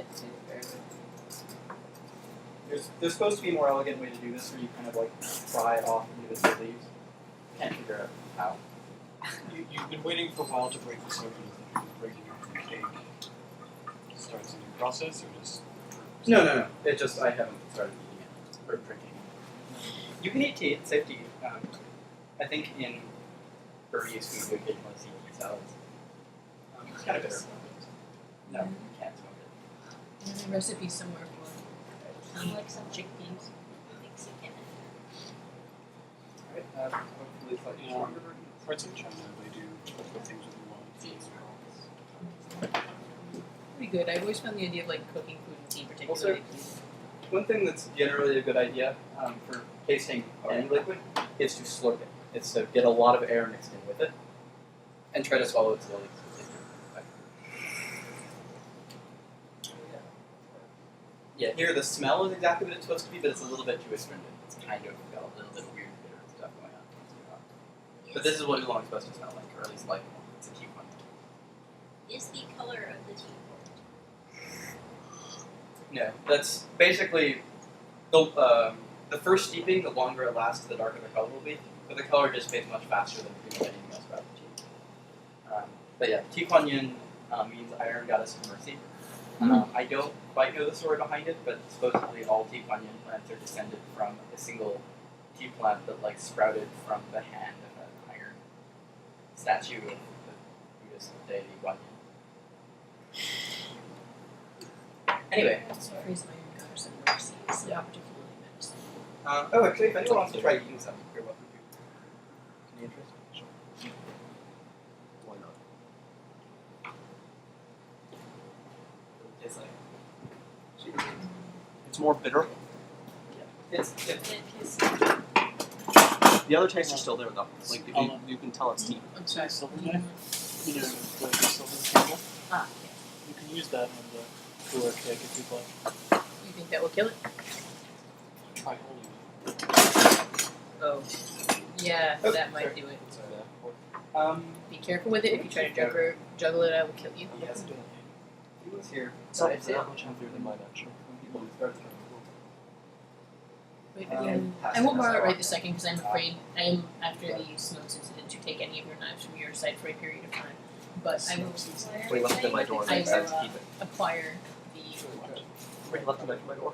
it too. Very good. There's supposed to be a more elegant way to do this, where you kind of like pry it off individual leaves. Can't figure out how. You've been waiting for a while to break the circle. Is that breaking up the cake starts a new process, or just? No. It just I haven't started eating it or drinking it. You can eat tea. It's safe to eat. I think in Burmese food you occasionally see tea salads. It's kind of bitter. No, you can't smoke it. There's a recipe somewhere for Like some chickpeas. Mexican. Alright, hopefully slightly Yeah. stronger version. Parts of China, they do things with the wine. pretty good. I've always found the idea of like cooking food and tea particularly. One thing that's generally a good idea for tasting any liquid is to slurp it. It's to get a lot of air mixed in with it and try to swallow it slowly. Yeah, here the smell is exactly what it's supposed to be, but it's a little bit too astringent. It's kind of got a little bit of weird bitter stuff going on. But this is what oolong is supposed to smell like, or at least like it's a tea one. Is the color of the tea important? No, that's basically the first steeping. The longer it lasts, the darker the color will be. But the color just fades much faster than pretty much anything else about the tea. But yeah, Tea Kuan Yin means iron goddess of mercy. I don't quite know the story behind it, but supposedly all Tea Kuan Yin plants are descended from a single tea plant that like sprouted from the hand of an iron statue of the Buddhist deity Guan Yin. Anyway. That's the phrase iron goddess of mercy. It's not particularly medicine. Actually, if anyone wants to try eating some, you're welcome to. Any interest? Why not? It's like It's more bitter. it's The other tastes are still there though. Like if you can tell it's tea. I'm sorry. Silver knife? You know, the silver candle? Ah, You can use that on the cooler cake if you'd like. yeah. You think that will kill it? Try holding it. Oh. Yeah, Oh, that might sorry. do it. Be careful with it. If you try to juggle it, I will kill you. He has he was here. It's not much healthier than mine actually. People who started from Wait, passing I won't this borrow it out. right this second because I'm afraid I am, after the smoke incident, to take any of your knives from your side for a period of time. But I will We left it in my door and I decided to keep it. acquire the. Wait, left it at my door.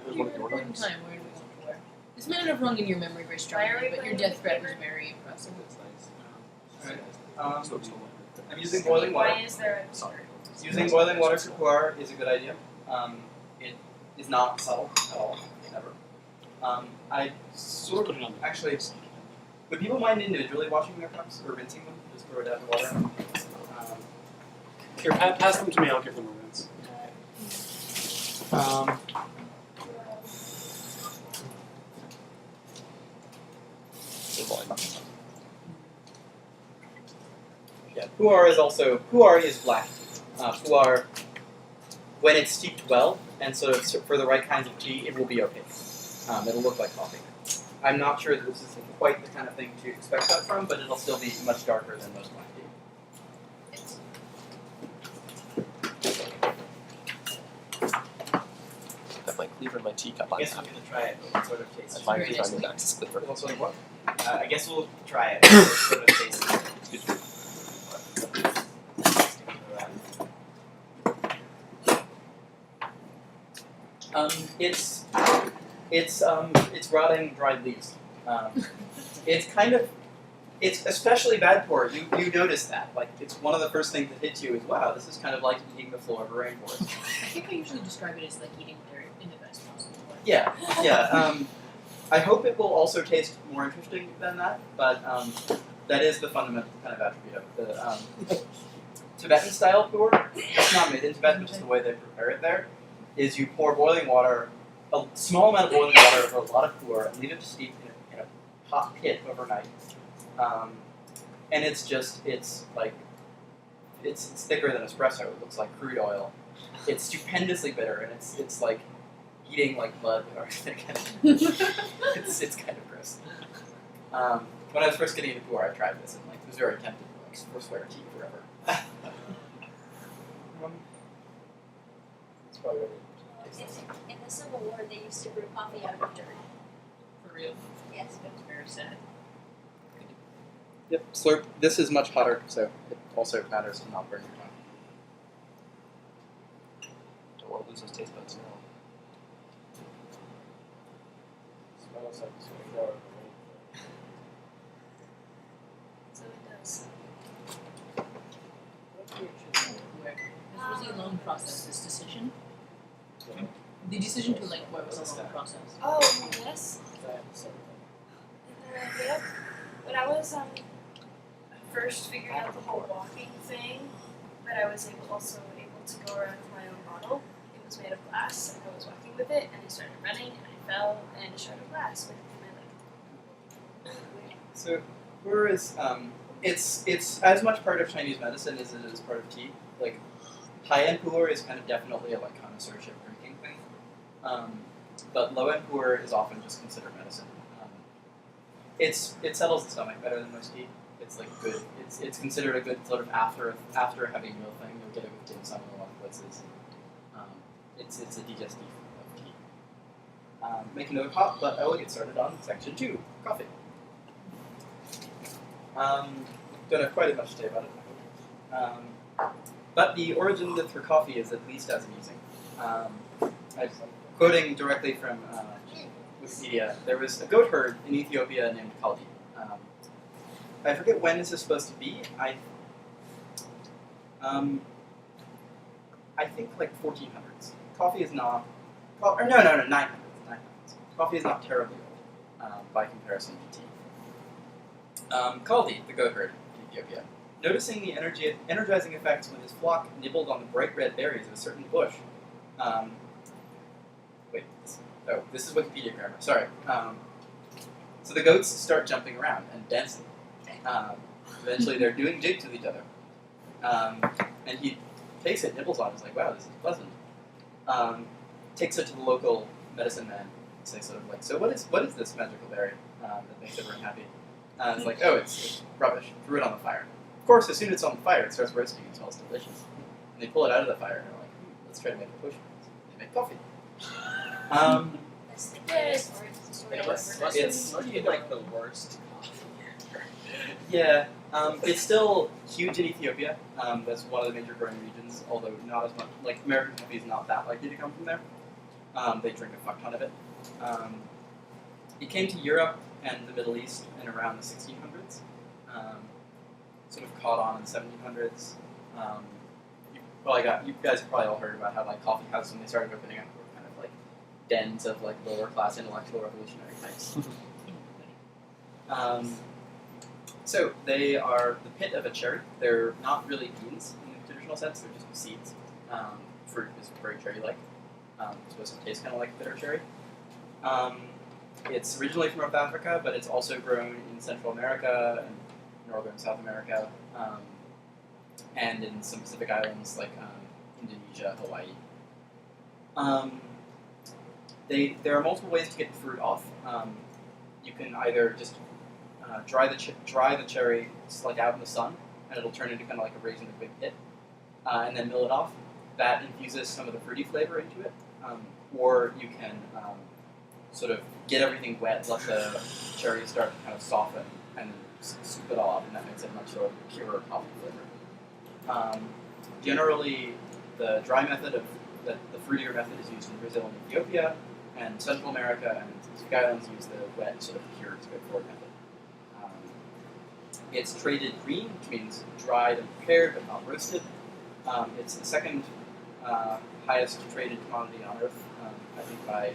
There's You one were at the at a door. point in time where do we want to wear? This may not have rung in your memory very strongly, but your death threat was very impressive. Um, So it's still I'm using boiling water. Why is there a Sorry. Using boiling water for pu'er is a good idea. It is not subtle at all, never. I sort of Put it on the actually. Would people mind individually washing their cups or rinsing them? Just throw it out in the water. Here, pass them to me, I'll give them a rinse. Yeah, pu'er is black. Pu'er, when it's steeped well, and so for the right kinds of tea, it will be okay. It'll look like coffee. I'm not sure that this is quite the kind of thing to expect that from, but it'll still be much darker than most black tea. Got my cleaver in my teacup I on guess we're tap. gonna try it. What sort of taste? And my Very cleaver on nice. the Max's cleaver. What sort of what? I guess we'll try it. What sort of taste? It's rotting dried leaves. It's especially bad for it. You notice that. Like, it's one of the first things that hits you is, wow, this is kind of like eating the floor of a rainforest. I think I usually describe it as like eating dirt in the best possible way. Yeah. I hope it will also taste more interesting than that, but that is the fundamental kind of attribute of the Tibetan style pu'er. It's not made in Tibet, but just the way they prepare it there is you pour boiling water, a small amount of boiling water over a lot of pu'er, and leave it to steep in a hot pit overnight. And it's thicker than espresso. It looks like crude oil. It's stupendously bitter, and it's like eating like blood or it's kind of gross. When I was first getting into pu'er, I tried this and like was very tempted to like forswear tea forever. probably what it In the Civil War, they used to brew coffee out of dirt. For real. Yes. That's very sad. Yep, slurp. This is much hotter, so it also matters to not burn your tongue. Don't want to lose those taste buds now. smells like sunflower. So it does. This was a long process, this decision. The decision to like work was a long process. Oh, yes. Yep. When I was first figuring out the whole walking thing, but I was also able to go around with my own bottle. It was made of glass, and I was walking with it, and I started running, and I fell, and a shard of glass went through my leg. So, whereas it's as much part of Chinese medicine as it is part of tea. Like, high-end pu'er is kind of definitely a like connoisseurship drinking thing, but low-end pu'er is often just considered medicine. It settles the stomach better than most tea. It's like good. It's considered a good sort of after a heavy meal thing. You'll get it with dim sum in a lot of places. It's a digestif of tea. Make a note of hot, but I will get started on section 2, coffee. Don't have quite as much to say about it. But the origin for coffee is at least as amusing. I'm quoting directly from Wikipedia. There was a goat herd in Ethiopia named Kaldi. I forget when this is supposed to be. I think like 1400s. Coffee is not. No, 900s. Coffee is not terribly old by comparison to tea. Kaldi, the goat herd in Ethiopia, noticing the energizing effects when his flock nibbled on the bright red berries of a certain bush. This is Wikipedia grammar. Sorry. So the goats start jumping around and dancing. Eventually, they're doing jigs with each other. And he takes it, nibbles on it. He's like, "Wow, this is pleasant." Takes it to the local medicine man. So sort of like, "So what is this magical berry that makes everyone happy?" It's like, "Oh, it's rubbish. Threw it on the fire." Of course, as soon as it's on the fire, it starts roasting and smells delicious. And they pull it out of the fire and they're like, let's try to make a potion. They make coffee. That's the Yes. greatest story It I've must ever heard. be like the worst coffee ever. Yeah, it's still huge in Ethiopia. That's one of the major growing regions, although not as much. Like, American coffee is not that likely to come from there. They drink a fuck ton of it. It came to Europe and the Middle East in around the 1600s. Sort of caught on in the 1700s. You guys have probably all heard about how like coffee houses when they started opening up were kind of like dens of like lower class intellectual revolutionary types. So they are the pit of a cherry. They're not really beans in the traditional sense. They're just seeds. Fruit is very cherry-like. It's supposed to taste kind of like bitter cherry. It's originally from North Africa, but it's also grown in Central America and Northern South America, and in some Pacific islands like Indonesia, Hawaii. There are multiple ways to get the fruit off. You can either just dry the cherry like out in the sun, and it'll turn into kind of like a raisin big pit, and then mill it off. That infuses some of the fruity flavor into it. Or you can sort of get everything wet, let the cherry start to kind of soften, and then scoop it all off, and that makes it a much sort of purer coffee flavor. Generally, the dry method of the fruitier method is used in Brazil and Ethiopia, and Central America and Pacific Islands use the wet sort of cured to go forward method. It's traded green, which means dried and prepared but not roasted. It's the second highest traded commodity on Earth, I think by